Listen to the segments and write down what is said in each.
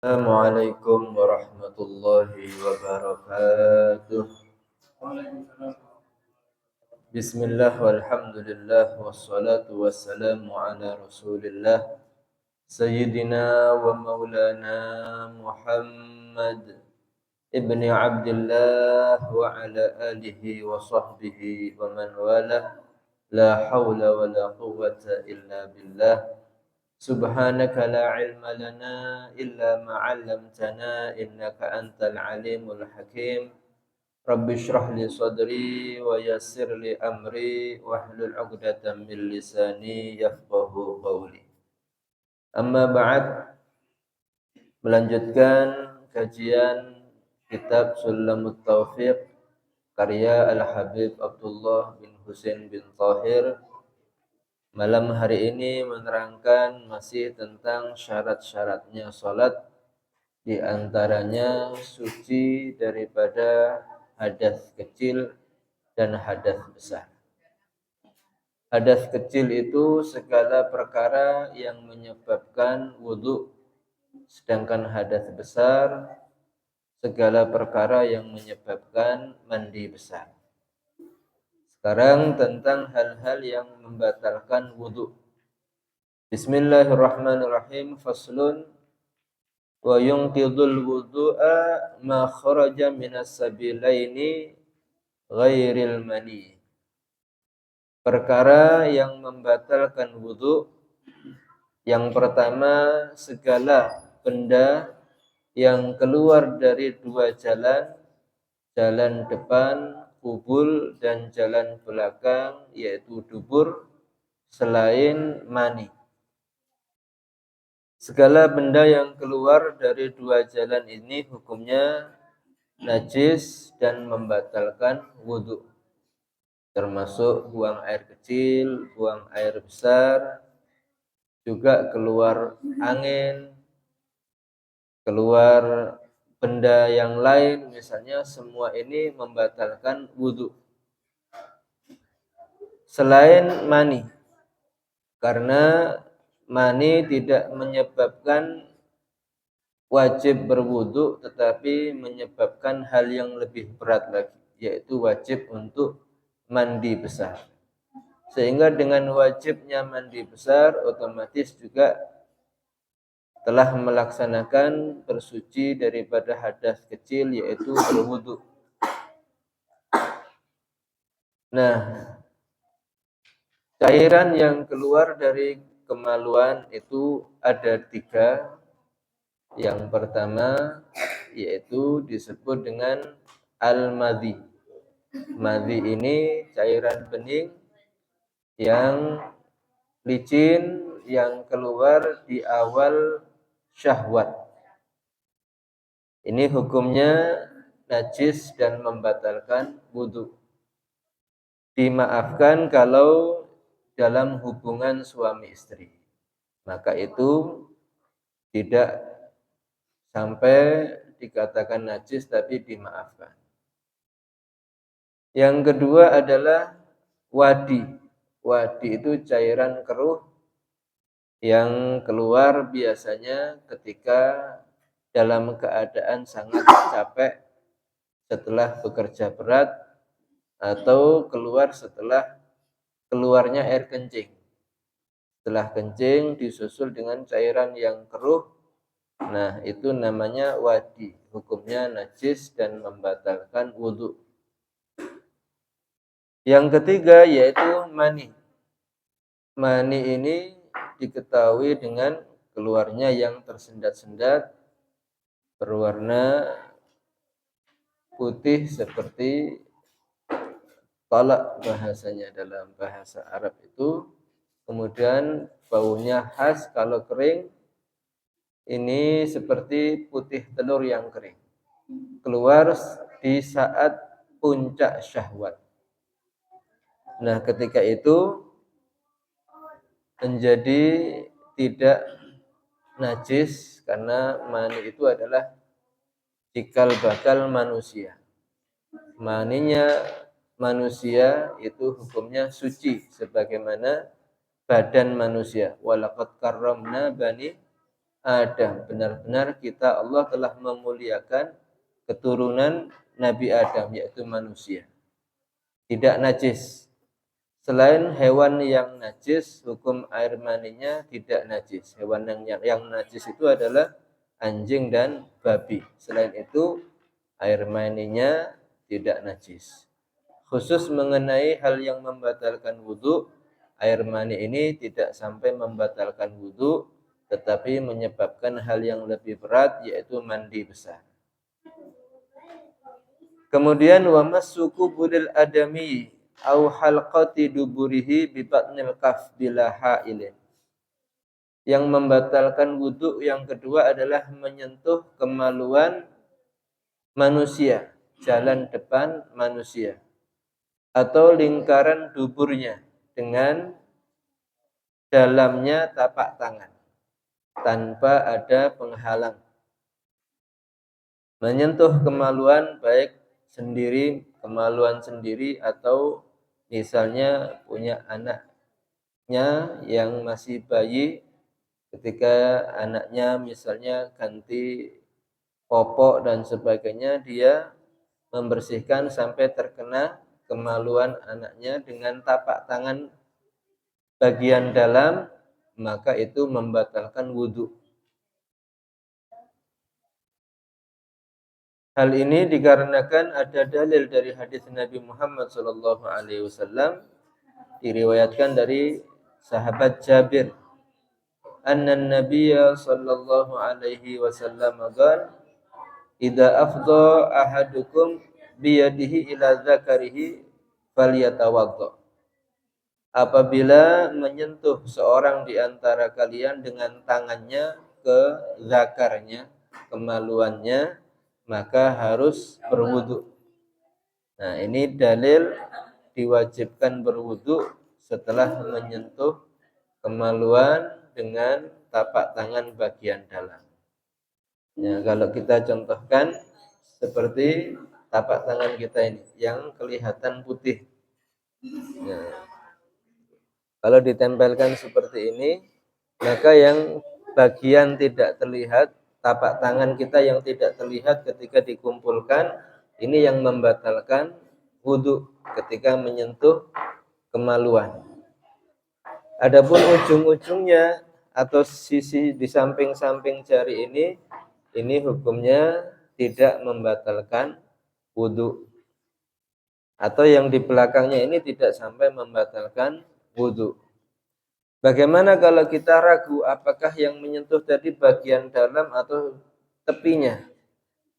Assalamualaikum warahmatullahi wabarakatuh. Bismillah walhamdulillah wassalatu wassalamu ala rasulillah Sayyidina wa maulana Muhammad ibni Abdullah wa ala alihi wa sahbihi wa man walah. La hawla wa la quwwata illa billah. Subhanaka la ilma lana illa ma 'allamtana innaka antal alimul hakim. Rabbi shrah li sadri wa yassir li amri wahlul 'uqdatam min lisani yafqahu qawli. Amma ba'd, melanjutkan kajian kitab Sulamut Taufiq karya Al-Habib Abdullah bin Husain bin Tahir. Malam hari ini menerangkan masih tentang syarat-syaratnya salat, di antaranya suci daripada hadas kecil dan hadas besar. Hadas kecil itu segala perkara yang menyebabkan wudu, sedangkan hadas besar segala perkara yang menyebabkan mandi besar. Sekarang tentang hal-hal yang membatalkan wudu. Bismillahirrahmanirrahim. Faslun wa yunqidul wudu'a ma kharaja minas sabilaini ghairil mani. Perkara yang membatalkan wudu, yang pertama segala benda yang keluar dari dua jalan, jalan depan kubul dan jalan belakang yaitu dubur, selain mani. Segala benda yang keluar dari dua jalan ini hukumnya najis dan membatalkan wudu, termasuk buang air kecil, buang air besar, juga keluar angin, keluar benda yang lain, misalnya semua ini membatalkan wudu. Selain mani, karena mani tidak menyebabkan wajib berwudu, tetapi menyebabkan hal yang lebih berat lagi, yaitu wajib untuk mandi besar. Sehingga dengan wajibnya mandi besar, otomatis juga telah melaksanakan bersuci daripada hadas kecil, yaitu berwudu. Nah, cairan yang keluar dari kemaluan itu ada 3. Yang pertama yaitu disebut dengan al-madhi. Madhi ini cairan bening yang licin yang keluar di awal syahwat. Ini hukumnya najis dan membatalkan wudu. Dimaafkan kalau dalam hubungan suami istri, maka itu tidak sampai dikatakan najis, tapi dimaafkan. Yang kedua adalah wadi. Wadi itu cairan keruh yang keluar biasanya ketika dalam keadaan sangat capek setelah bekerja berat, atau keluar setelah keluarnya air kencing. Setelah kencing disusul dengan cairan yang keruh, nah itu namanya wadi. Hukumnya najis dan membatalkan wudu. Yang ketiga yaitu mani. Mani ini diketahui dengan keluarnya yang tersendat-sendat, berwarna putih seperti talak bahasanya dalam bahasa Arab itu. Kemudian baunya khas, kalau kering ini seperti putih telur yang kering, keluar di saat puncak syahwat. Nah, ketika itu menjadi tidak najis karena mani itu adalah cikal bakal manusia. Maninya manusia itu hukumnya suci sebagaimana badan manusia. Walaqad karramna bani Adam. Benar-benar kita Allah telah memuliakan keturunan Nabi Adam, yaitu manusia. Tidak najis. Selain hewan yang najis, hukum air maninya tidak najis. Hewan yang najis itu adalah anjing dan babi. Selain itu, air maninya tidak najis. Khusus mengenai hal yang membatalkan wudhu, air mani ini tidak sampai membatalkan wudhu, tetapi menyebabkan hal yang lebih berat, yaitu mandi besar. Kemudian wa massuku budil adami au halqati duburihi bi batnil kaf bila ha'ilin. Yang membatalkan wudhu yang kedua adalah menyentuh kemaluan manusia, jalan depan manusia, atau lingkaran duburnya dengan dalamnya tapak tangan tanpa ada penghalang. Menyentuh kemaluan baik kemaluan sendiri atau misalnya punya anaknya yang masih bayi, ketika anaknya misalnya ganti popok dan sebagainya, dia membersihkan sampai terkena kemaluan anaknya dengan tapak tangan bagian dalam, maka itu membatalkan wudhu. Hal ini dikarenakan ada dalil dari hadis Nabi Muhammad SAW, diriwayatkan dari sahabat Jabir, anna Nabiyya sallallahu alaihi wasallam qala idza afdha ahadukum biyadihi ila dzakarihi falyatawadda. Apabila menyentuh seorang di antara kalian dengan tangannya ke zakarnya, kemaluannya, maka harus berwudu. Nah, ini dalil diwajibkan berwudu setelah menyentuh kemaluan dengan tapak tangan bagian dalam. Ya, kalau kita contohkan seperti tapak tangan kita ini yang kelihatan putih. Ya. Kalau ditempelkan seperti ini, maka yang bagian tidak terlihat, tapak tangan kita yang tidak terlihat ketika dikumpulkan, ini yang membatalkan wudhu ketika menyentuh kemaluan. Adapun ujung-ujungnya atau sisi di samping-samping jari ini hukumnya tidak membatalkan wudhu. Atau yang di belakangnya ini tidak sampai membatalkan wudhu. Bagaimana kalau kita ragu apakah yang menyentuh tadi bagian dalam atau tepinya?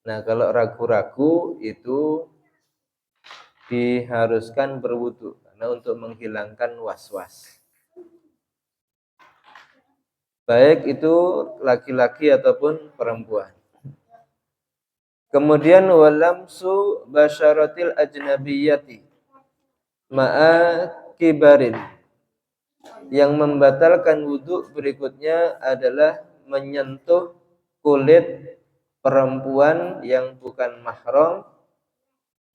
Nah, kalau ragu-ragu itu diharuskan berwudu karena untuk menghilangkan was-was. Baik itu laki-laki ataupun perempuan. Kemudian walamsu basyaratil ajnabiyyati ma'a kibarin. Yang membatalkan wudhu berikutnya adalah menyentuh kulit perempuan yang bukan mahram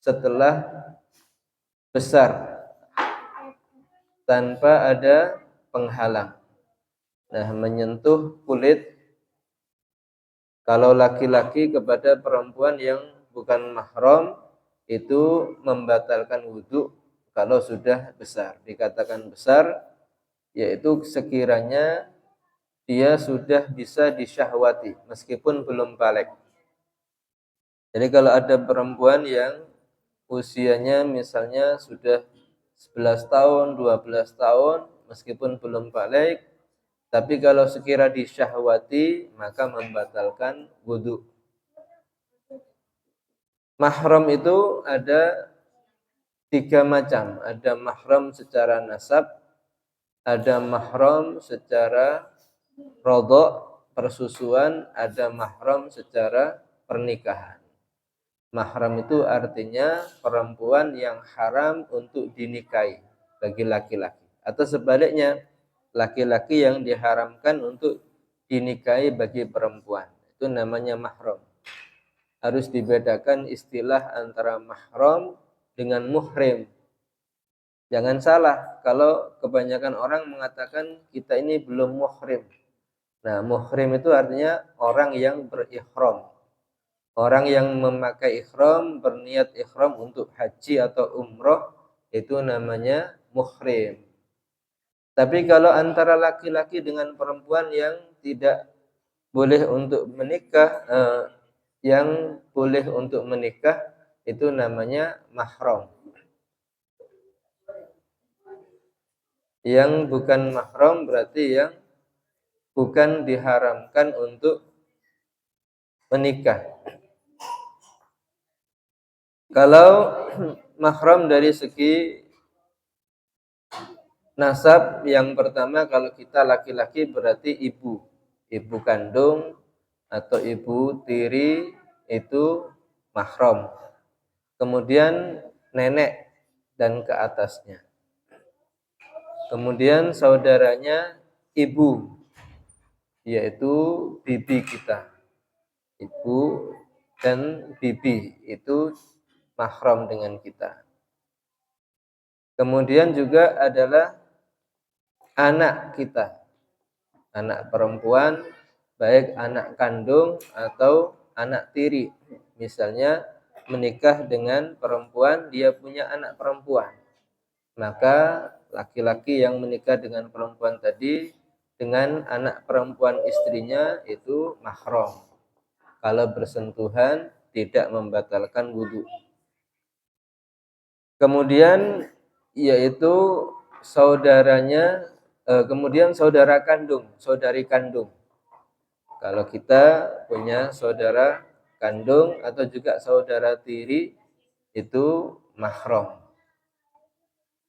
setelah besar tanpa ada penghalang. Nah, menyentuh kulit kalau laki-laki kepada perempuan yang bukan mahram itu membatalkan wudhu kalau sudah besar. Dikatakan besar yaitu sekiranya dia sudah bisa disyahwati meskipun belum balik. Jadi kalau ada perempuan yang usianya misalnya sudah 11 tahun, 12 tahun meskipun belum balik, tapi kalau sekira disyahwati maka membatalkan wudhu. Mahram itu ada 3 macam. Ada mahram secara nasab, ada mahram secara rodok, persusuan, ada mahram secara pernikahan. Mahram itu artinya perempuan yang haram untuk dinikahi bagi laki-laki. Atau sebaliknya, laki-laki yang diharamkan untuk dinikahi bagi perempuan. Itu namanya mahram. Harus dibedakan istilah antara mahram dengan muhrim. Jangan salah kalau kebanyakan orang mengatakan kita ini belum muhrim. Nah, muhrim itu artinya orang yang berihram. Orang yang memakai ihram, berniat ihram untuk haji atau umroh, itu namanya muhrim. Tapi kalau antara laki-laki dengan perempuan yang tidak boleh untuk menikah, yang boleh untuk menikah, itu namanya mahram. Yang bukan mahram berarti yang bukan diharamkan untuk menikah. Kalau mahram dari segi nasab, yang pertama kalau kita laki-laki berarti ibu. Ibu kandung atau ibu tiri itu mahram. Kemudian nenek dan ke atasnya. Kemudian saudaranya ibu, yaitu bibi kita. Ibu dan bibi itu mahram dengan kita. Kemudian juga adalah anak kita, anak perempuan, baik anak kandung atau anak tiri. Misalnya menikah dengan perempuan, dia punya anak perempuan, maka laki-laki yang menikah dengan perempuan tadi dengan anak perempuan istrinya itu mahram. Kalau bersentuhan tidak membatalkan wudu. Kemudian yaitu saudaranya, kemudian saudara kandung, saudari kandung. Kalau kita punya saudara kandung atau juga saudara tiri itu mahram.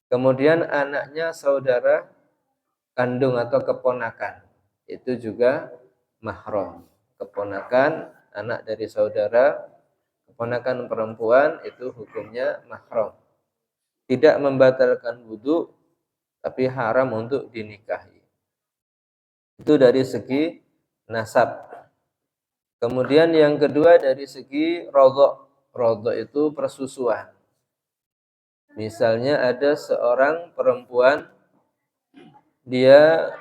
Kemudian anaknya saudara kandung atau keponakan itu juga mahram. Keponakan, anak dari saudara, keponakan perempuan itu hukumnya mahram. Tidak membatalkan wudu, tapi haram untuk dinikahi. Itu dari segi nasab. Kemudian yang kedua dari segi rodok. Rodok itu persusuan. Misalnya ada seorang perempuan, dia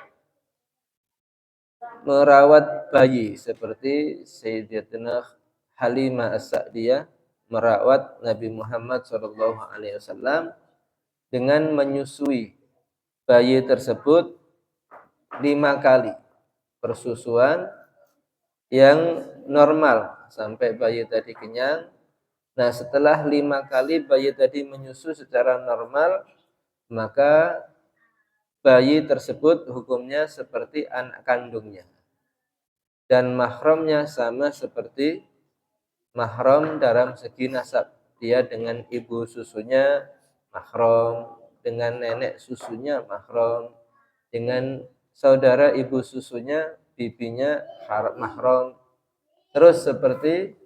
merawat bayi seperti Sayyidatina Halimah As-Sa'diyah merawat Nabi Muhammad SAW dengan menyusui bayi tersebut 5 kali persusuan yang normal sampai bayi tadi kenyang. Nah, setelah 5 kali bayi tadi menyusu secara normal, maka bayi tersebut hukumnya seperti anak kandungnya. Dan mahramnya sama seperti mahram dalam segi nasab. Dia dengan ibu susunya mahram, dengan nenek susunya mahram, dengan saudara ibu susunya, bibinya mahram. Terus seperti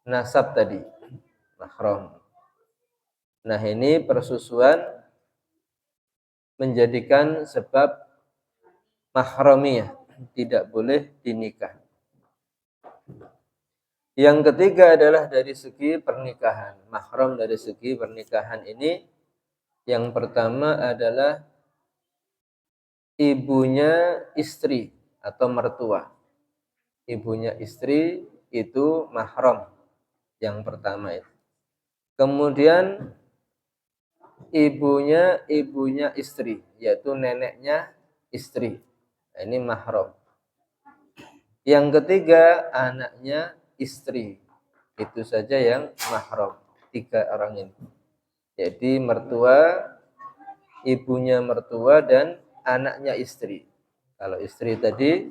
nasab tadi, mahram. Nah, ini persusuan menjadikan sebab mahramiyah, tidak boleh dinikah. Yang ketiga adalah dari segi pernikahan. Mahram dari segi pernikahan ini, yang pertama adalah ibunya istri atau mertua. Ibunya istri itu mahram yang pertama itu. Kemudian ibunya istri, yaitu neneknya istri. Ini mahram. Yang ketiga anaknya istri. Itu saja yang mahram. 3 orang ini. Jadi mertua, ibunya mertua, dan anaknya istri. Kalau istri tadi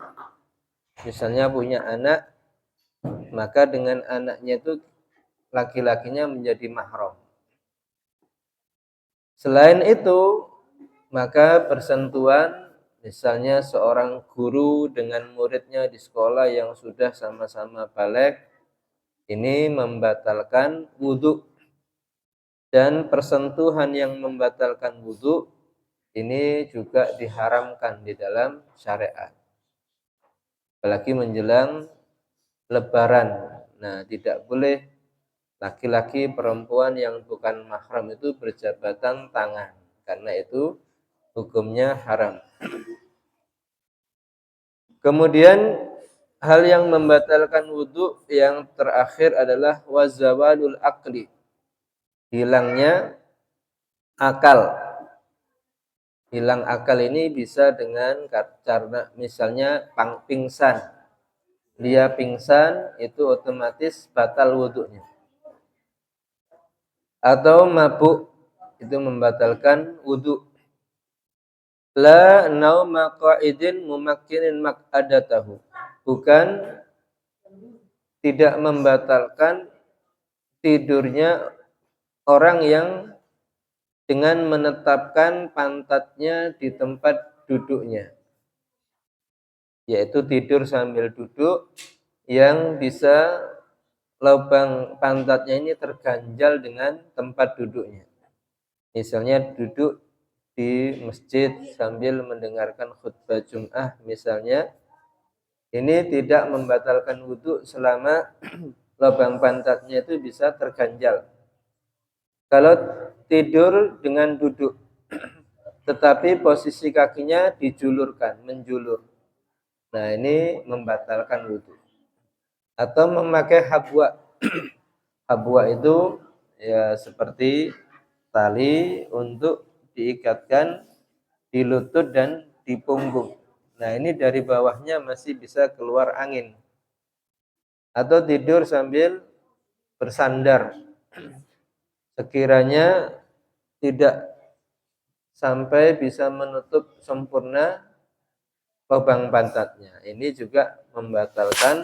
misalnya punya anak, maka dengan anaknya itu laki-lakinya menjadi mahram. Selain itu, maka persentuhan, misalnya seorang guru dengan muridnya di sekolah yang sudah sama-sama baligh, ini membatalkan wudu. Dan persentuhan yang membatalkan wudu ini juga diharamkan di dalam syariat. Apalagi menjelang Lebaran. Nah, tidak boleh laki-laki perempuan yang bukan mahram itu berjabatan tangan, karena itu hukumnya haram. Kemudian hal yang membatalkan wudu yang terakhir adalah wazawalul aqli, hilangnya akal. Hilang akal ini bisa dengan karena misalnya pingsan. Dia pingsan itu otomatis batal wudunya. Atau mabuk itu membatalkan wudu. La nauma qa'idin mumakkinin maq'adatahu. Bukan tidak membatalkan tidurnya orang yang dengan menetapkan pantatnya di tempat duduknya, yaitu tidur sambil duduk yang bisa lubang pantatnya ini terganjal dengan tempat duduknya. Misalnya duduk di masjid sambil mendengarkan khutbah Jum'ah misalnya, ini tidak membatalkan wudhu selama lubang pantatnya itu bisa terganjal. Kalau tidur dengan duduk, tetapi posisi kakinya dijulurkan, menjulur. Nah, ini membatalkan wudhu. Atau memakai habwa. Habwa itu ya seperti tali untuk diikatkan di lutut dan di punggung. Nah, ini dari bawahnya masih bisa keluar angin. Atau tidur sambil bersandar. Sekiranya tidak sampai bisa menutup sempurna lubang pantatnya. Ini juga membatalkan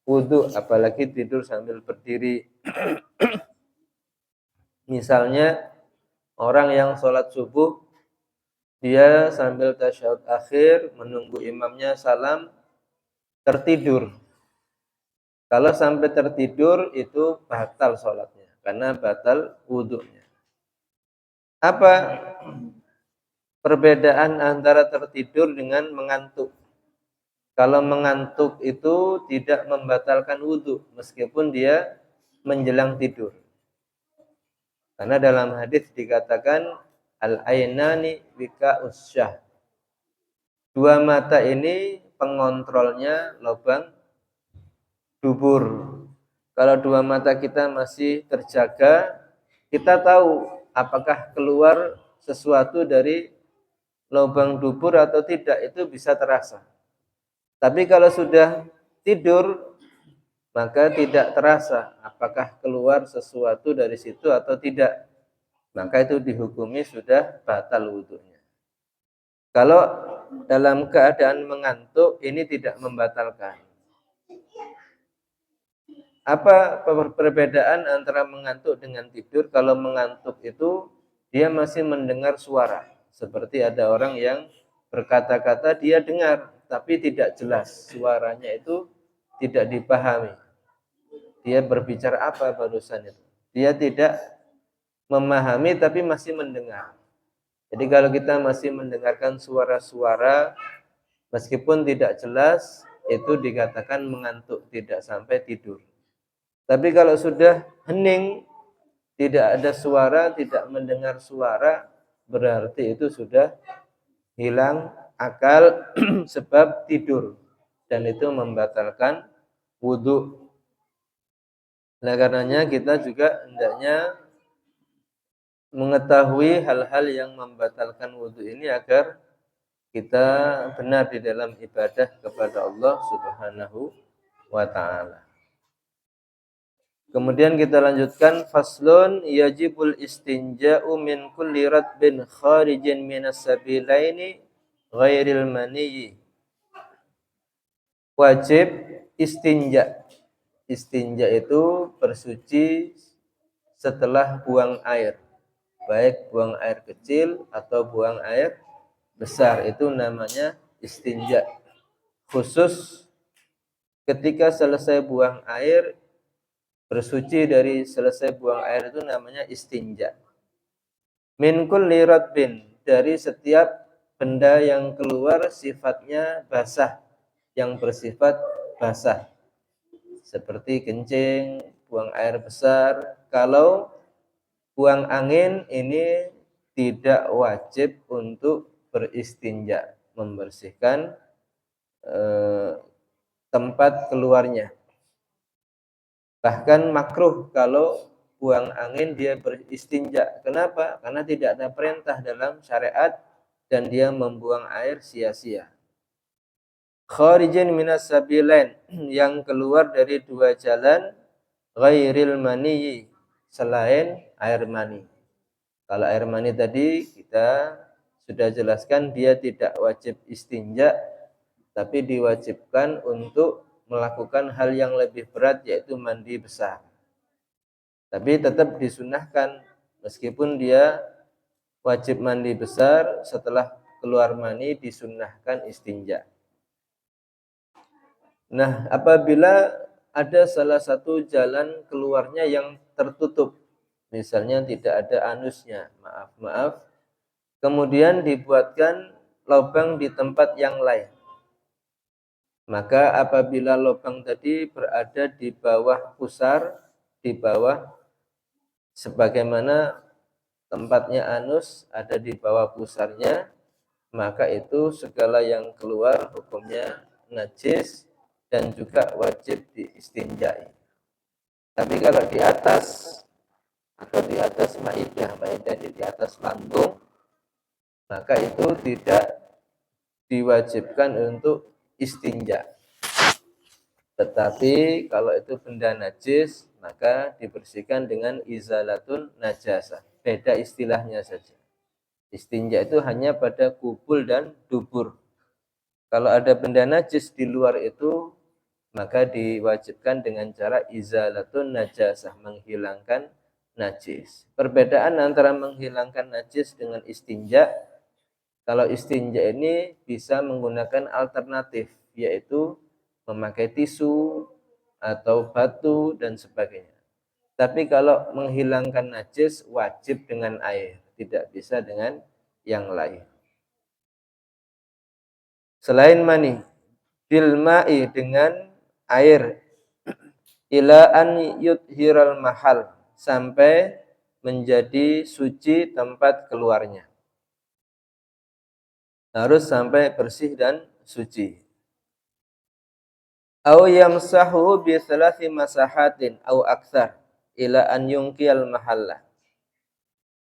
wudu, apalagi tidur sambil berdiri. Misalnya orang yang sholat subuh, dia sambil tasyahud akhir menunggu imamnya salam, tertidur. Kalau sampai tertidur itu batal sholatnya, karena batal wudunya. Apa perbedaan antara tertidur dengan mengantuk? Kalau mengantuk itu tidak membatalkan wudu meskipun dia menjelang tidur. Karena dalam hadis dikatakan al-ainani bika usyah. Dua mata ini pengontrolnya lubang dubur. Kalau dua mata kita masih terjaga, kita tahu apakah keluar sesuatu dari lubang dubur atau tidak, itu bisa terasa. Tapi kalau sudah tidur, maka tidak terasa apakah keluar sesuatu dari situ atau tidak. Maka itu dihukumi sudah batal wudunya. Kalau dalam keadaan mengantuk, ini tidak membatalkan. Apa perbedaan antara mengantuk dengan tidur? Kalau mengantuk itu dia masih mendengar suara. Seperti ada orang yang berkata-kata dia dengar, tapi tidak jelas. Suaranya itu tidak dipahami. Dia berbicara apa barusan itu. Dia tidak memahami tapi masih mendengar. Jadi kalau kita masih mendengarkan suara-suara meskipun tidak jelas, itu dikatakan mengantuk, tidak sampai tidur. Tapi kalau sudah hening, tidak ada suara, tidak mendengar suara, berarti itu sudah hilang akal sebab tidur. Dan itu membatalkan wudu. Nah, karenanya kita juga hendaknya mengetahui hal-hal yang membatalkan wudu ini agar kita benar di dalam ibadah kepada Allah Subhanahu wa ta'ala. Kemudian kita lanjutkan faslun yajibul istinja'u min kulli ratbin kharijin minas sabilaini ghairil maniyyi. Wajib istinja. Istinja itu bersuci setelah buang air. Baik buang air kecil atau buang air besar, itu namanya istinja. Khusus ketika selesai buang air, bersuci dari selesai buang air itu namanya istinja. Min kulli ratbin, dari setiap benda yang keluar sifatnya basah, yang bersifat basah. Seperti kencing, buang air besar. Kalau buang angin ini tidak wajib untuk beristinja, membersihkan tempat keluarnya. Bahkan makruh kalau buang angin dia beristinja. Kenapa? Karena tidak ada perintah dalam syariat dan dia membuang air sia-sia. Kharijin minas sabilain, yang keluar dari dua jalan, ghairil mani, selain air mani. Kalau air mani tadi kita sudah jelaskan dia tidak wajib istinja, tapi diwajibkan untuk melakukan hal yang lebih berat, yaitu mandi besar. Tapi tetap disunahkan meskipun dia wajib mandi besar, setelah keluar mani disunahkan istinja. Nah, apabila ada salah satu jalan keluarnya yang tertutup, misalnya tidak ada anusnya, maaf, kemudian dibuatkan lubang di tempat yang lain. Maka apabila lubang tadi berada di bawah pusar, di bawah sebagaimana tempatnya anus ada di bawah pusarnya, maka itu segala yang keluar hukumnya najis dan juga wajib diistinjai. Tapi kalau di atas atau di atas maidah di atas lambung, maka itu tidak diwajibkan untuk istinja. Tetapi kalau itu benda najis, maka dibersihkan dengan izalatun najasah. Beda istilahnya saja. Istinja itu hanya pada kubul dan dubur. Kalau ada benda najis di luar itu, maka diwajibkan dengan cara izalatun najasah, menghilangkan najis. Perbedaan antara menghilangkan najis dengan istinja, kalau istinja ini bisa menggunakan alternatif, yaitu memakai tisu atau batu dan sebagainya. Tapi kalau menghilangkan najis wajib dengan air, tidak bisa dengan yang lain. Selain mani, bilma'i, dengan air, ila an yudhiral mahal, sampai menjadi suci tempat keluarnya. Harus sampai bersih dan suci. Au yamsahu bi thalathi masahatin au aktsar ila an yungkiyal mahalla.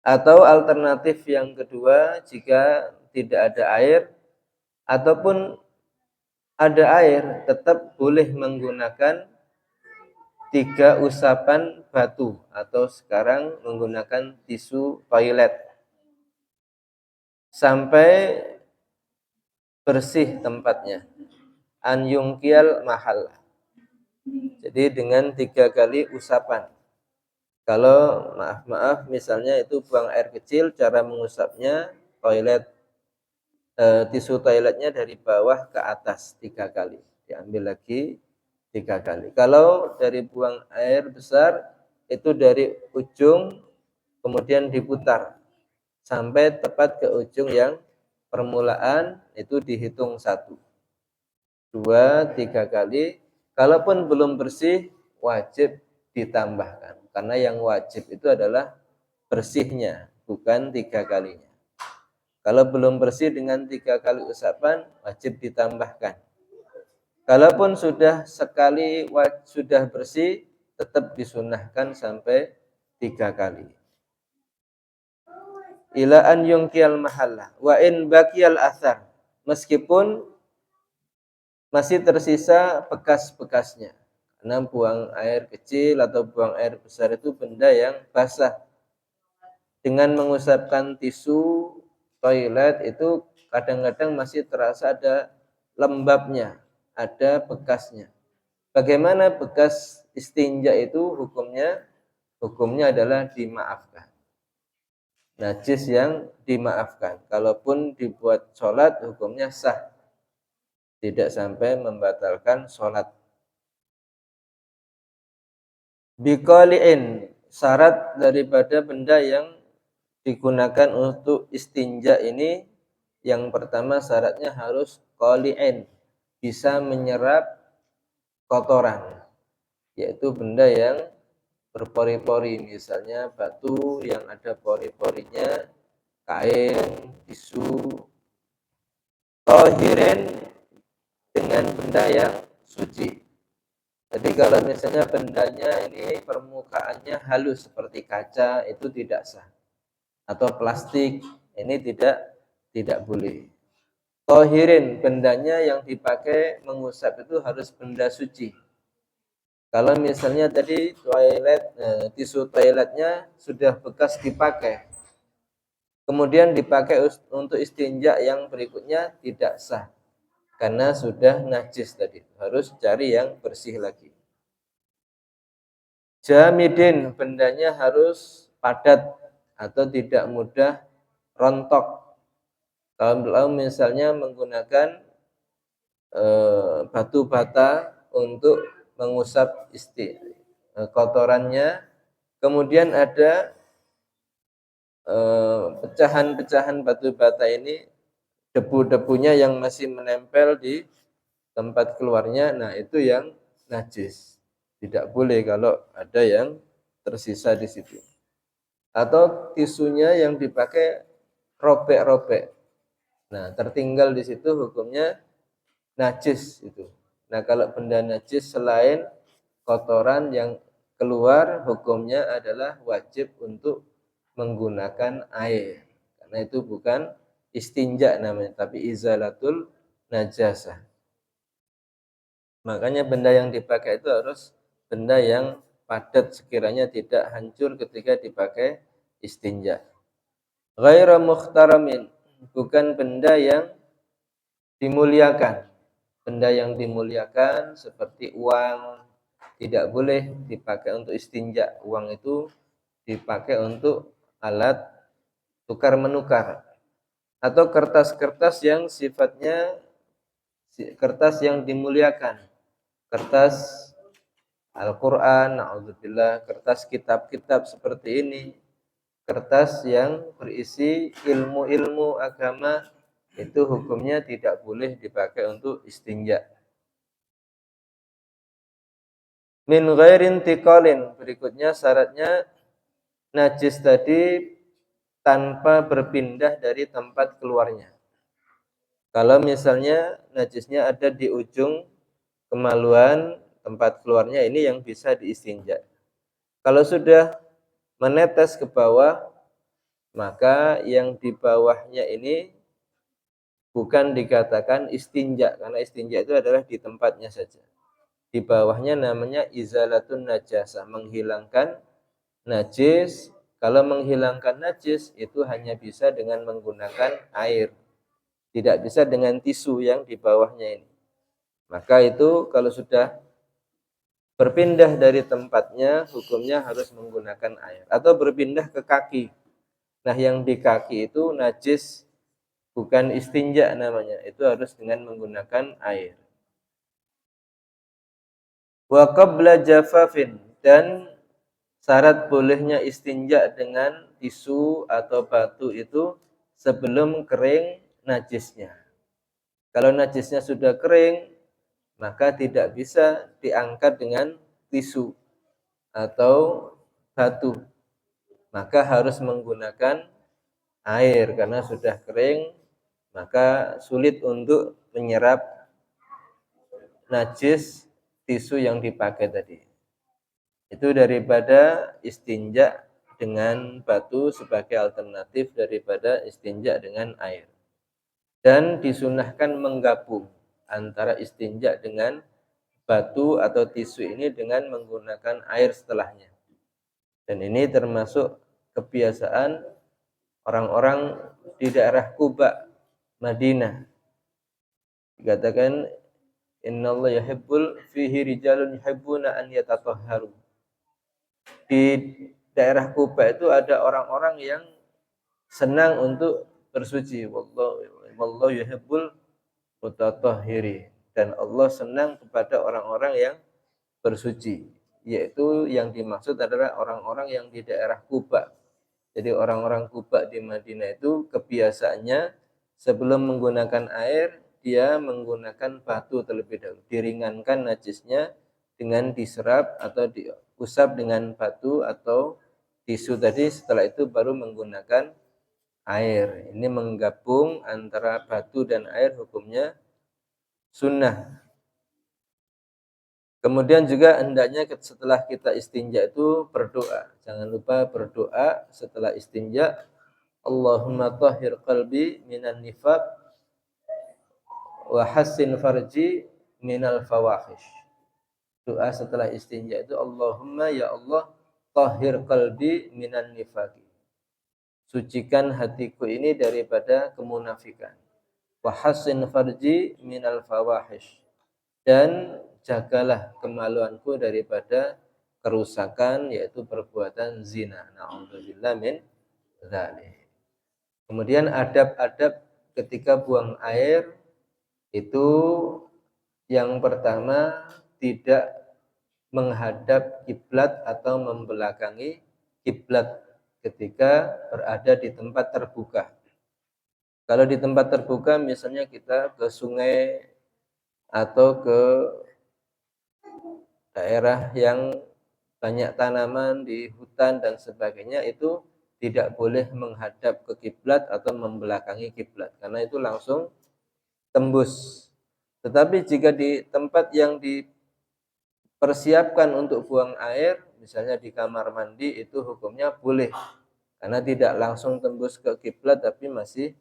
Atau alternatif yang kedua, jika tidak ada air ataupun ada air, tetap boleh menggunakan 3 usapan batu atau sekarang menggunakan tisu toilet sampai bersih tempatnya. An yungkiyal mahalla. Jadi dengan 3 kali usapan. Kalau maaf misalnya itu buang air kecil, cara mengusapnya toilet tisu toiletnya dari bawah ke atas 3 kali, diambil lagi 3 kali. Kalau dari buang air besar itu dari ujung kemudian diputar sampai tepat ke ujung yang permulaan, itu dihitung 1, 2, 3 kali. Kalaupun belum bersih wajib ditambahkan, karena yang wajib itu adalah bersihnya, bukan 3 kalinya. Kalau belum bersih dengan 3 kali usapan, wajib ditambahkan. Kalaupun sudah sekali sudah bersih, tetap disunahkan sampai 3 kali. Ila an yungkiyal mahalla wa in baqiyal athar, meskipun masih tersisa bekas-bekasnya. Karena buang air kecil atau buang air besar itu benda yang basah. Dengan mengusapkan tisu toilet itu kadang-kadang masih terasa ada lembabnya, ada bekasnya. Bagaimana bekas istinja itu hukumnya? Hukumnya adalah dimaafkan. Najis yang dimaafkan. Kalaupun dibuat sholat hukumnya sah. Tidak sampai membatalkan sholat. Biqali'in, syarat daripada benda yang digunakan untuk istinja ini, yang pertama syaratnya harus qali'in, bisa menyerap kotoran, yaitu benda yang berpori-pori, misalnya batu yang ada pori-porinya, kain, tisu. Tahirin, dengan dengan benda yang suci. Jadi kalau misalnya bendanya ini permukaannya halus seperti kaca, itu tidak sah. Atau plastik, ini tidak boleh. Tohirin, bendanya yang dipakai mengusap itu harus benda suci. Kalau misalnya tadi tisu toiletnya sudah bekas dipakai, kemudian dipakai untuk istinja yang berikutnya, tidak sah. Karena sudah najis tadi, harus cari yang bersih lagi. Jamidin, bendanya harus padat atau tidak mudah rontok. Kalau misalnya menggunakan batu bata untuk mengusap kotorannya, kemudian ada pecahan-pecahan batu bata ini, debu-debunya yang masih menempel di tempat keluarnya, nah itu yang najis. Tidak boleh kalau ada yang tersisa di situ. Atau tisunya yang dipakai robek-robek. Nah, tertinggal di situ hukumnya najis itu. Nah, kalau benda najis selain kotoran yang keluar, hukumnya adalah wajib untuk menggunakan air. Karena itu bukan istinja namanya, tapi izalatul najasah. Makanya benda yang dipakai itu harus benda yang padat, sekiranya tidak hancur ketika dipakai istinja. Ghaira mukhtaramin, bukan benda yang dimuliakan. Benda yang dimuliakan seperti uang tidak boleh dipakai untuk istinja. Uang itu dipakai untuk alat tukar menukar. Atau kertas-kertas yang sifatnya kertas yang dimuliakan. Kertas Al-Quran, na'udzubillah, kertas kitab-kitab seperti ini, kertas yang berisi ilmu-ilmu agama, itu hukumnya tidak boleh dipakai untuk istinja. Min ghairin tiqalin, berikutnya syaratnya najis tadi tanpa berpindah dari tempat keluarnya. Kalau misalnya najisnya ada di ujung kemaluan, tempat keluarnya ini yang bisa diistinja. Kalau sudah menetes ke bawah, maka yang di bawahnya ini bukan dikatakan istinja, karena istinja itu adalah di tempatnya saja. Di bawahnya namanya izalatun najasah, menghilangkan najis. Kalau menghilangkan najis itu hanya bisa dengan menggunakan air, tidak bisa dengan tisu yang di bawahnya ini. Maka itu kalau sudah berpindah dari tempatnya, hukumnya harus menggunakan air. Atau berpindah ke kaki. Nah, yang di kaki itu najis, bukan istinja namanya. Itu harus dengan menggunakan air. Wa qabla jafafin, dan syarat bolehnya istinja dengan tisu atau batu itu sebelum kering najisnya. Kalau najisnya sudah kering, maka tidak bisa diangkat dengan tisu atau batu. Maka harus menggunakan air, karena sudah kering, maka sulit untuk menyerap najis tisu yang dipakai tadi. Itu daripada istinja dengan batu sebagai alternatif daripada istinja dengan air. Dan disunahkan menggabung antara istinja dengan batu atau tisu ini dengan menggunakan air setelahnya. Dan ini termasuk kebiasaan orang-orang di daerah Quba, Madinah. Dikatakan innallaha yuhibbul fihi rijalun yuhibbuna an yatatahharu. Di daerah Quba itu ada orang-orang yang senang untuk bersuci. Wallahu yuhibbul mutatahhirin. Dan Allah senang kepada orang-orang yang bersuci, yaitu yang dimaksud adalah orang-orang yang di daerah Quba. Jadi orang-orang Quba di Madinah itu kebiasaannya sebelum menggunakan air, dia menggunakan batu terlebih dahulu, diringankan najisnya dengan diserap atau diusap dengan batu atau tisu tadi, setelah itu baru menggunakan air. Ini menggabung antara batu dan air, hukumnya sunnah. Kemudian juga hendaknya setelah kita istinja itu berdoa. Jangan lupa berdoa setelah istinja. Allahumma tahhir qalbi minan nifaq wa hassin farji minal fawahish. Doa setelah istinja itu Allahumma ya Allah tahhir qalbi minan nifaqi. Sucikan hatiku ini daripada kemunafikan. Wa hassin farji minal fawahish. Dan jagalah kemaluanku daripada kerusakan yaitu perbuatan zina. Na'udzubillah min dzalik. Kemudian adab-adab ketika buang air itu yang pertama tidak menghadap kiblat atau membelakangi kiblat ketika berada di tempat terbuka. Kalau di tempat terbuka misalnya kita ke sungai atau ke daerah yang banyak tanaman di hutan dan sebagainya, itu tidak boleh menghadap ke kiblat atau membelakangi kiblat karena itu langsung tembus. Tetapi jika di tempat yang dipersiapkan untuk buang air, misalnya di kamar mandi, itu hukumnya boleh karena tidak langsung tembus ke kiblat tapi masih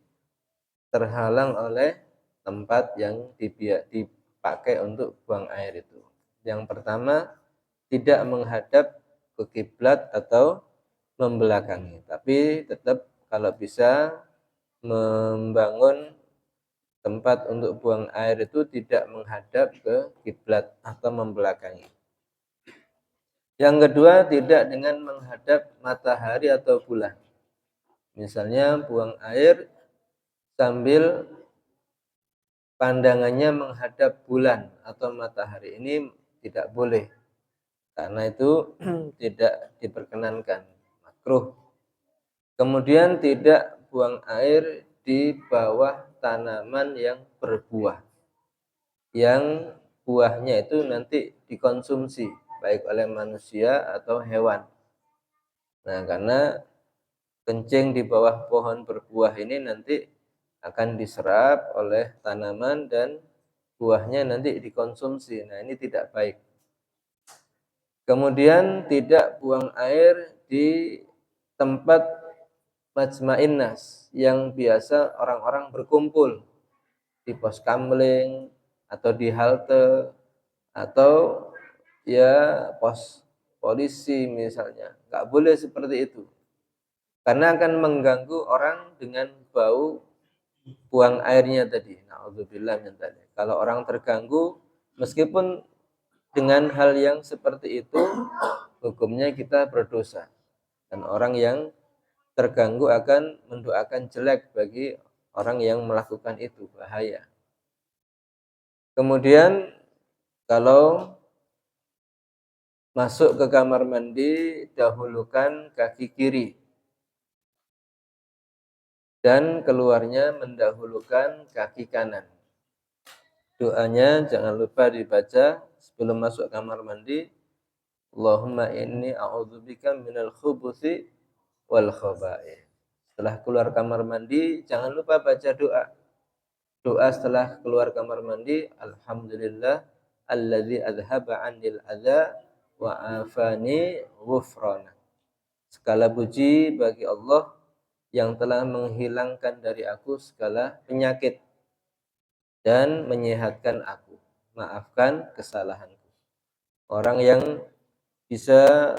terhalang oleh tempat yang dipakai untuk buang air itu. Yang pertama, tidak menghadap ke kiblat atau membelakangi, tapi tetap kalau bisa membangun tempat untuk buang air itu tidak menghadap ke kiblat atau membelakangi. Yang kedua, tidak dengan menghadap matahari atau bulan. Misalnya buang air sambil pandangannya menghadap bulan atau matahari, ini tidak boleh karena itu tidak diperkenankan, makruh. Kemudian tidak buang air di bawah tanaman yang berbuah, yang buahnya itu nanti dikonsumsi baik oleh manusia atau hewan. Nah, karena kencing di bawah pohon berbuah ini nanti akan diserap oleh tanaman dan buahnya nanti dikonsumsi. Nah, ini tidak baik. Kemudian tidak buang air di tempat majma'in nas yang biasa orang-orang berkumpul, di pos kamling atau di halte atau ya pos polisi misalnya. Nggak boleh seperti itu. Karena akan mengganggu orang dengan bau buang airnya tadi. Na'udzubillah min dzalik. Kalau orang terganggu meskipun dengan hal yang seperti itu, hukumnya kita berdosa. Dan orang yang terganggu akan mendoakan jelek bagi orang yang melakukan itu, bahaya. Kemudian kalau masuk ke kamar mandi, dahulukan kaki kiri. Dan keluarnya mendahulukan kaki kanan. Doanya jangan lupa dibaca sebelum masuk kamar mandi. Allahumma inni a'udzubika minal khubuthi wal khaba'ith. Setelah keluar kamar mandi, jangan lupa baca doa. Doa setelah keluar kamar mandi, alhamdulillah alladzi adhaba 'anil adza wa afani ghufrana. Segala puji bagi Allah yang telah menghilangkan dari aku segala penyakit dan menyehatkan aku. Maafkan kesalahanku. Orang yang bisa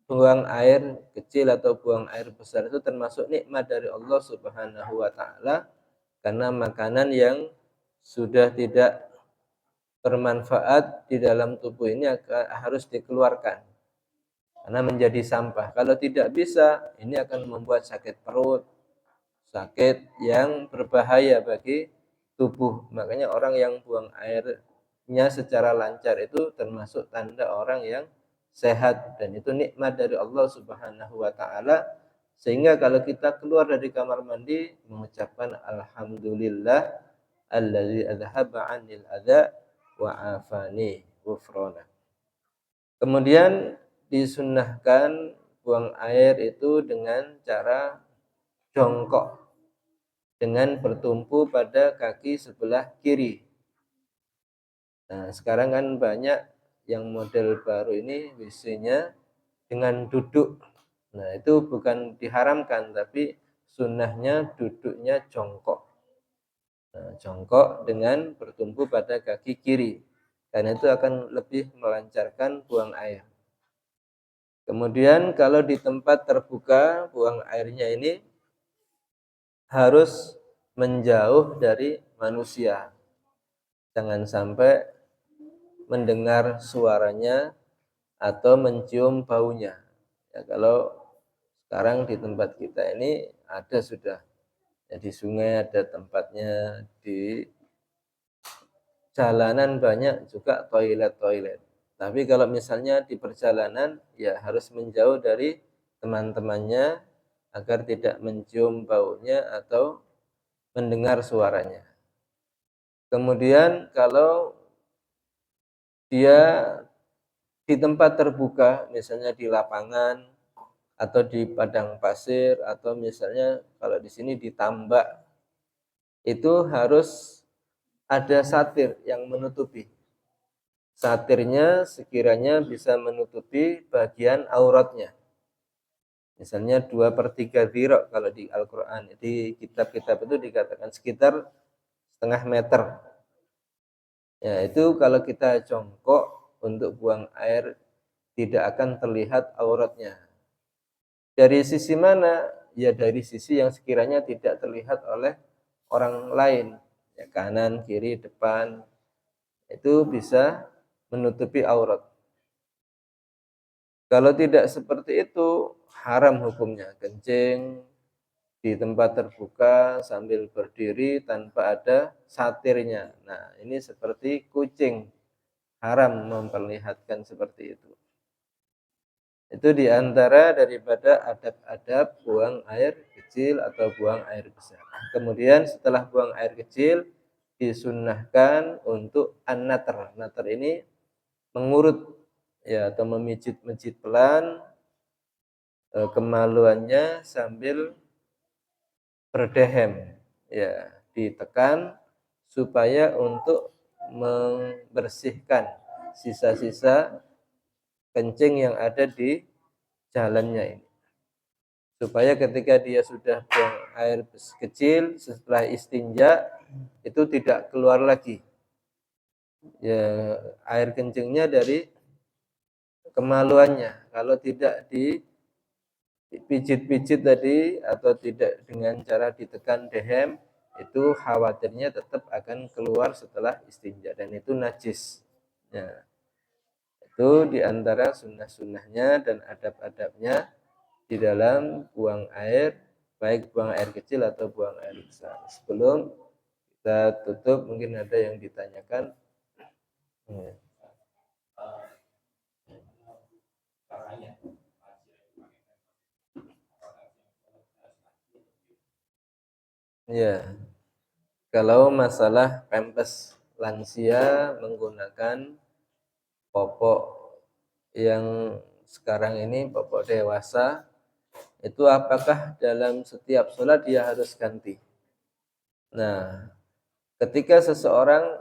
buang air kecil atau buang air besar itu termasuk nikmat dari Allah Subhanahu wa taala, karena makanan yang sudah tidak bermanfaat di dalam tubuh ini harus dikeluarkan karena menjadi sampah. Kalau tidak bisa, ini akan membuat sakit perut, sakit yang berbahaya bagi tubuh. Makanya orang yang buang airnya secara lancar itu termasuk tanda orang yang sehat, dan itu nikmat dari Allah Subhanahu wa taala. Sehingga kalau kita keluar dari kamar mandi mengucapkan alhamdulillah allazi adhaba 'anil adza wa afani ghufrana. Kemudian disunnahkan buang air itu dengan cara jongkok dengan bertumpu pada kaki sebelah kiri. Nah, sekarang kan banyak yang model baru ini WC-nya dengan duduk. Nah, itu bukan diharamkan, tapi sunnahnya duduknya jongkok. Nah, jongkok dengan bertumpu pada kaki kiri. Karena itu akan lebih melancarkan buang air. Kemudian kalau di tempat terbuka, buang airnya ini harus menjauh dari manusia. Jangan sampai mendengar suaranya atau mencium baunya. Ya, kalau sekarang di tempat kita ini ada sudah. Ya, di sungai ada tempatnya, di jalanan banyak juga toilet-toilet. Tapi kalau misalnya di perjalanan, ya harus menjauh dari teman-temannya agar tidak mencium baunya atau mendengar suaranya. Kemudian kalau dia di tempat terbuka, misalnya di lapangan atau di padang pasir atau misalnya kalau di sini di tambak, itu harus ada satir yang menutupi. Satirnya sekiranya bisa menutupi bagian auratnya. Misalnya 2/3 dhira kalau di Al-Quran. Di kitab-kitab itu dikatakan sekitar setengah meter. Ya, itu kalau kita jongkok untuk buang air tidak akan terlihat auratnya. Dari sisi mana? Ya dari sisi yang sekiranya tidak terlihat oleh orang lain. Ya, kanan, kiri, depan. Itu bisa menutupi aurat. Kalau tidak seperti itu, haram hukumnya. Kencing di tempat terbuka sambil berdiri tanpa ada satirnya. Nah, ini seperti kucing. Haram memperlihatkan seperti itu. Itu diantara daripada adab-adab buang air kecil atau buang air besar. Kemudian setelah buang air kecil, disunnahkan untuk an-natr. Natr ini mengurut ya atau memijit-mijit pelan kemaluannya sambil berdehem, ya ditekan supaya untuk membersihkan sisa-sisa kencing yang ada di jalannya ini, supaya ketika dia sudah buang air kecil setelah istinja itu tidak keluar lagi ya air kencingnya dari kemaluannya. Kalau tidak dipijit-pijit tadi atau tidak dengan cara ditekan dehem, itu khawatirnya tetap akan keluar setelah istinja dan itu najis. Ya, itu diantara sunnah-sunnahnya dan adab-adabnya di dalam buang air, baik buang air kecil atau buang air besar. Sebelum kita tutup, mungkin ada yang ditanyakan. Ya. Ya, kalau masalah pempes lansia menggunakan popok yang sekarang ini popok dewasa, itu apakah dalam setiap sholat dia harus ganti? Nah, ketika seseorang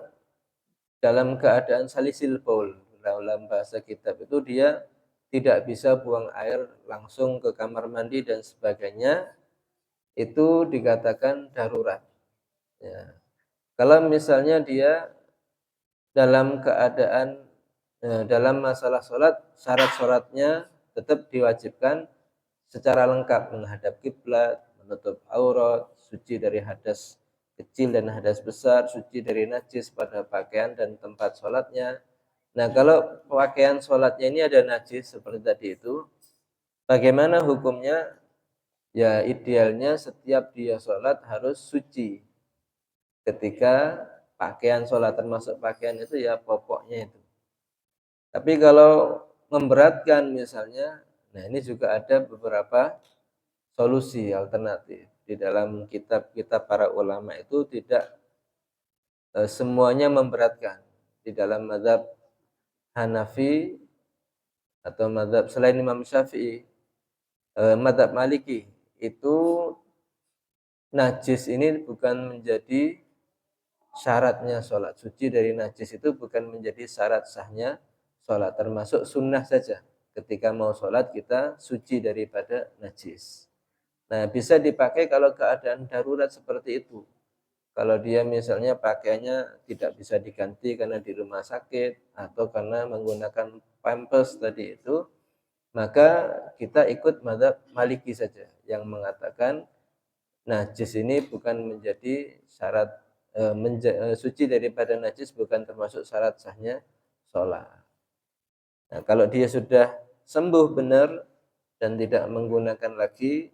dalam keadaan salisil baul, dalam bahasa kitab itu dia tidak bisa buang air langsung ke kamar mandi dan sebagainya, itu dikatakan darurat. Ya. Kalau misalnya dia dalam keadaan dalam masalah sholat, syarat-syaratnya tetap diwajibkan secara lengkap, menghadap kiblat, menutup aurat, suci dari hadas kecil dan hadas besar, suci dari najis pada pakaian dan tempat sholatnya. Nah, kalau pakaian sholatnya ini ada najis seperti tadi itu, bagaimana hukumnya? Ya idealnya setiap dia sholat harus suci ketika pakaian sholat, termasuk pakaian itu ya popoknya itu. Tapi kalau memberatkan misalnya, nah ini juga ada beberapa solusi alternatif. Di dalam kitab-kitab para ulama itu tidak semuanya memberatkan. Di dalam mazhab Hanafi atau mazhab selain Imam Syafi'i, mazhab Maliki itu najis ini bukan menjadi syaratnya sholat. Suci dari najis itu bukan menjadi syarat sahnya sholat, termasuk sunnah saja. Ketika mau sholat kita suci daripada najis. Nah, bisa dipakai kalau keadaan darurat seperti itu. Kalau dia misalnya pakaiannya tidak bisa diganti karena di rumah sakit atau karena menggunakan pampers tadi itu, maka kita ikut mazhab Maliki saja yang mengatakan najis ini bukan menjadi syarat suci daripada najis bukan termasuk syarat sahnya sholat. Nah, kalau dia sudah sembuh benar dan tidak menggunakan lagi,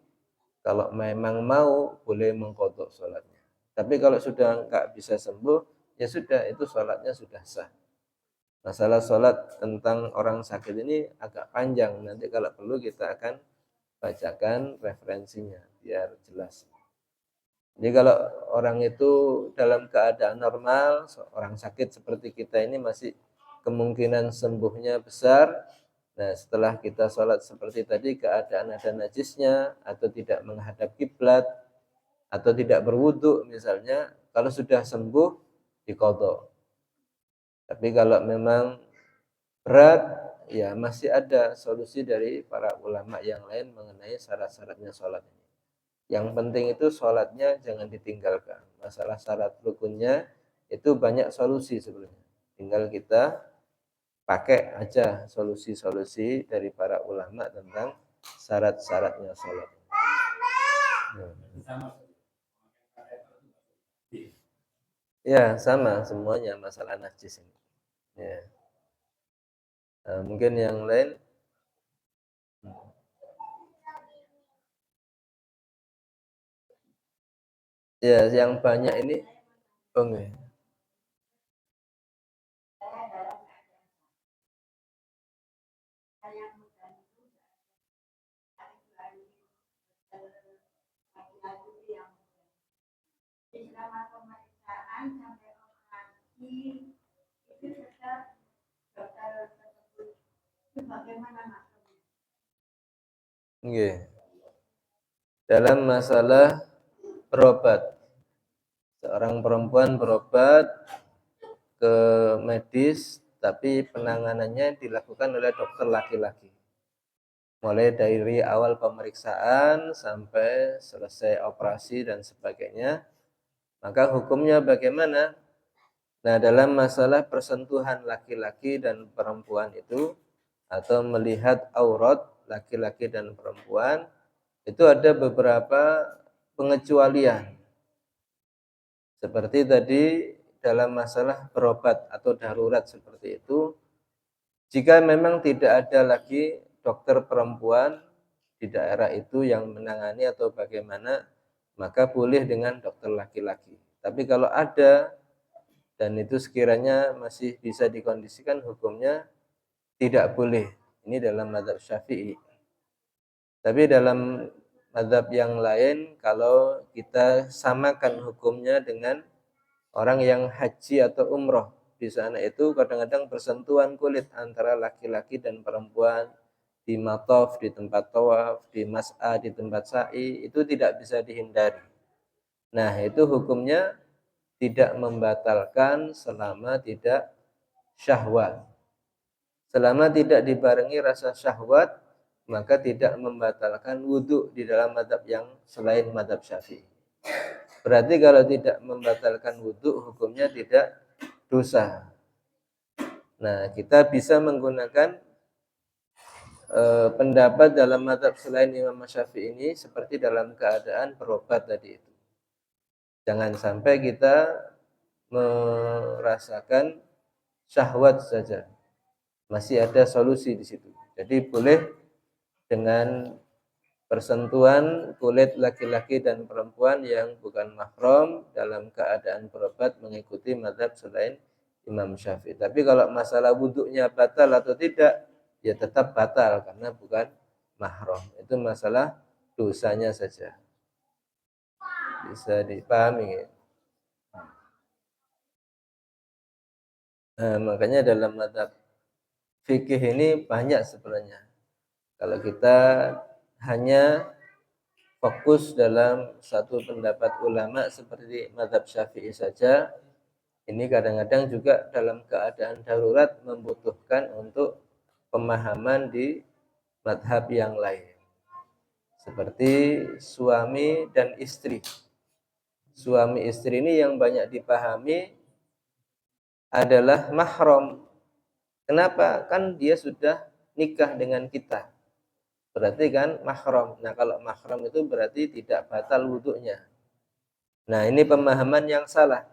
kalau memang mau boleh mengqadha sholatnya. Tapi kalau sudah enggak bisa sembuh, ya sudah itu sholatnya sudah sah. Masalah sholat tentang orang sakit ini agak panjang. Nanti kalau perlu kita akan bacakan referensinya biar jelas. Jadi kalau orang itu dalam keadaan normal, orang sakit seperti kita ini masih kemungkinan sembuhnya besar. Nah, setelah kita sholat seperti tadi, keadaan ada najisnya, atau tidak menghadap kiblat, atau tidak berwudu misalnya, kalau sudah sembuh, diqadha. Tapi kalau memang berat, ya masih ada solusi dari para ulama yang lain mengenai syarat-syaratnya sholat ini. Yang penting itu sholatnya jangan ditinggalkan. Masalah syarat rukunnya itu banyak solusi sebenarnya. Tinggal kita pakai aja solusi-solusi dari para ulama tentang syarat-syaratnya sholat. Ya sama semuanya masalah najis ini. Ya. Mungkin yang lain. Ya, yang banyak ini enggak. Nggih. Dalam masalah berobat. Seorang perempuan berobat ke medis tapi penanganannya dilakukan oleh dokter laki-laki. Mulai dari awal pemeriksaan sampai selesai operasi dan sebagainya. Maka hukumnya bagaimana? Nah, dalam masalah persentuhan laki-laki dan perempuan itu atau melihat aurat laki-laki dan perempuan itu ada beberapa pengecualian. Seperti tadi dalam masalah berobat atau darurat seperti itu, jika memang tidak ada lagi dokter perempuan di daerah itu yang menangani atau bagaimana, maka boleh dengan dokter laki-laki. Tapi kalau ada dan itu sekiranya masih bisa dikondisikan, hukumnya tidak boleh. Ini dalam mazhab Syafi'i. Tapi dalam mazhab yang lain, kalau kita samakan hukumnya dengan orang yang haji atau umroh, di sana itu kadang-kadang bersentuhan kulit antara laki-laki dan perempuan di mataf, di tempat tawaf, di mas'a, di tempat sa'i, itu tidak bisa dihindari. Nah, itu hukumnya tidak membatalkan selama tidak syahwat. Selama tidak dibarengi rasa syahwat, maka tidak membatalkan wudhu di dalam mazhab yang selain mazhab Syafi'i. Berarti kalau tidak membatalkan wudhu, hukumnya tidak dosa. Nah, kita bisa menggunakan pendapat dalam mazhab selain Imam Syafi'i ini seperti dalam keadaan berobat tadi itu. Jangan sampai kita merasakan syahwat saja. Masih ada solusi di situ. Jadi boleh dengan persentuhan kulit laki-laki dan perempuan yang bukan mahram dalam keadaan berobat mengikuti mazhab selain Imam Syafi'i. Tapi kalau masalah wudhunya batal atau tidak, ya tetap batal karena bukan mahram. Itu masalah dosanya saja. Bisa dipahami ya? Nah, makanya dalam mazhab fikih ini banyak sebenarnya. Kalau kita hanya fokus dalam satu pendapat ulama seperti mazhab Syafi'i saja, Ini kadang-kadang juga dalam keadaan darurat membutuhkan untuk pemahaman di madhab yang lain. Seperti suami dan istri. Suami istri ini yang banyak dipahami adalah mahram. Kenapa? Kan dia sudah nikah dengan kita. Berarti kan mahram. Nah, kalau mahram itu berarti tidak batal wudhunya. Nah, ini pemahaman yang salah.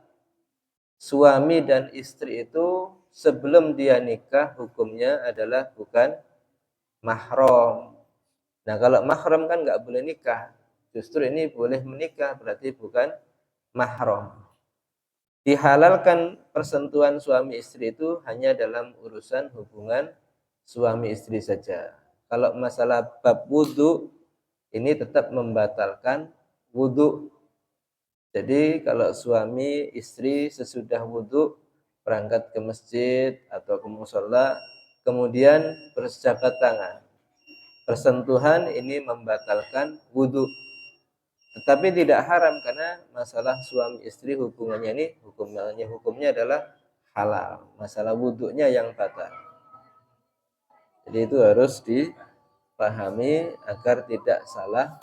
Suami dan istri itu sebelum dia nikah hukumnya adalah bukan mahram. Nah, kalau mahram kan nggak boleh nikah. Justru ini boleh menikah, berarti bukan mahram. Dihalalkan persentuhan suami istri itu hanya dalam urusan hubungan suami istri saja. Kalau masalah bab wudhu, ini tetap membatalkan wudhu. Jadi kalau suami istri sesudah wudhu berangkat ke masjid atau ke musola, kemudian berjabat tangan. Persentuhan ini membatalkan wudhu. Tetapi tidak haram karena masalah suami istri hubungannya ini hukumnya adalah halal. Masalah wudhunya yang batal. Jadi itu harus dipahami agar tidak salah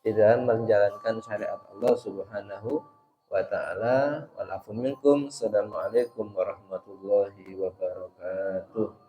di dalam menjalankan syariat Allah Subhanahu wa taala. Walafu minkum. Assalamualaikum warahmatullahi wabarakatuh.